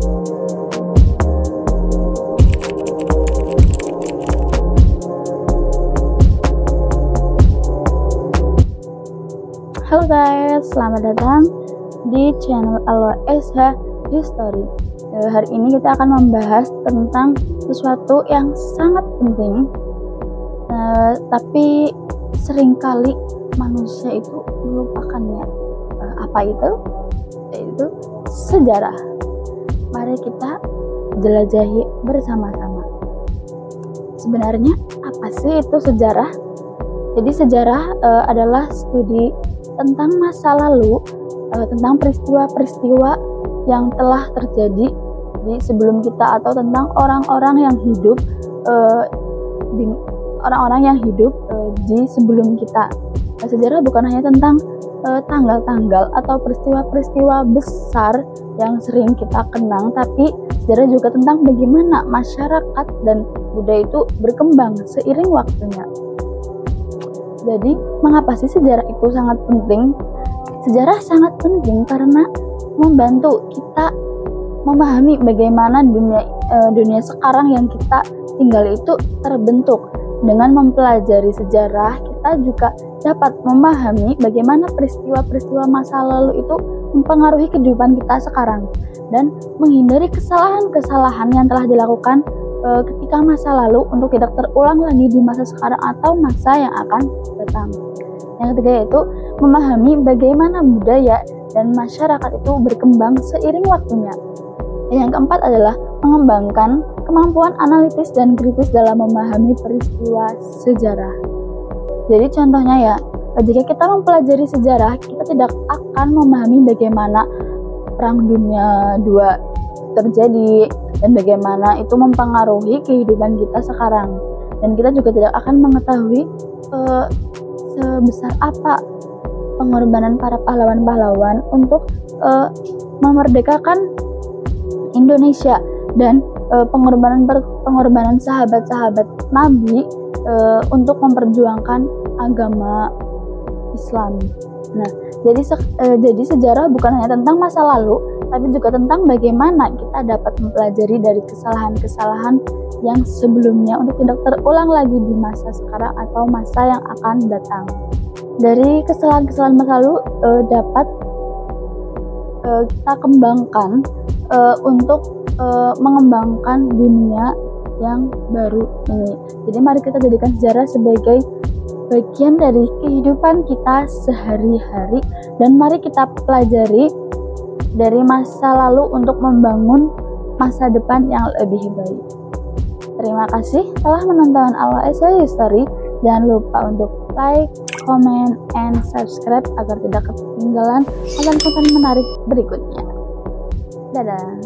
Halo guys, selamat datang di channel Aloe SH History. Hari ini kita akan membahas tentang sesuatu yang sangat penting, tapi seringkali manusia itu melupakannya. Apa itu? Yaitu sejarah. Mari kita jelajahi bersama-sama. Sebenarnya apa sih itu sejarah? Jadi sejarah adalah studi tentang masa lalu, tentang peristiwa-peristiwa yang telah terjadi di sebelum kita, atau tentang orang-orang yang hidup di sebelum kita. Nah, sejarah bukan hanya tentang tanggal-tanggal atau peristiwa-peristiwa besar yang sering kita kenang, tapi sejarah juga tentang bagaimana masyarakat dan budaya itu berkembang seiring waktunya. Jadi, mengapa sih sejarah itu sangat penting? Sejarah sangat penting karena membantu kita memahami bagaimana dunia sekarang yang kita tinggal itu terbentuk. Dengan mempelajari sejarah, kita juga dapat memahami bagaimana peristiwa-peristiwa masa lalu itu mempengaruhi kehidupan kita sekarang, dan menghindari kesalahan-kesalahan yang telah dilakukan ketika masa lalu untuk tidak terulang lagi di masa sekarang atau masa yang akan datang. Yang ketiga yaitu memahami bagaimana budaya dan masyarakat itu berkembang seiring waktunya. Dan yang keempat adalah mengembangkan kemampuan analitis dan kritis dalam memahami peristiwa sejarah. Jadi contohnya ya, jika kita mempelajari sejarah, kita tidak akan memahami bagaimana Perang Dunia II terjadi dan bagaimana itu mempengaruhi kehidupan kita sekarang, dan kita juga tidak akan mengetahui sebesar apa pengorbanan para pahlawan-pahlawan untuk memerdekakan Indonesia, dan pengorbanan sahabat-sahabat Nabi untuk memperjuangkan agama Islam. Nah, jadi sejarah bukan hanya tentang masa lalu, tapi juga tentang bagaimana kita dapat mempelajari dari kesalahan-kesalahan yang sebelumnya untuk tidak terulang lagi di masa sekarang atau masa yang akan datang. Dari kesalahan-kesalahan masa lalu dapat kita kembangkan untuk mengembangkan dunia yang baru ini. Jadi mari kita jadikan sejarah sebagai bagian dari kehidupan kita sehari-hari, dan mari kita pelajari dari masa lalu untuk membangun masa depan yang lebih baik. Terima kasih telah menonton Aloe SH History. Jangan lupa untuk like, comment, and subscribe agar tidak ketinggalan konten-konten menarik berikutnya. Dadah.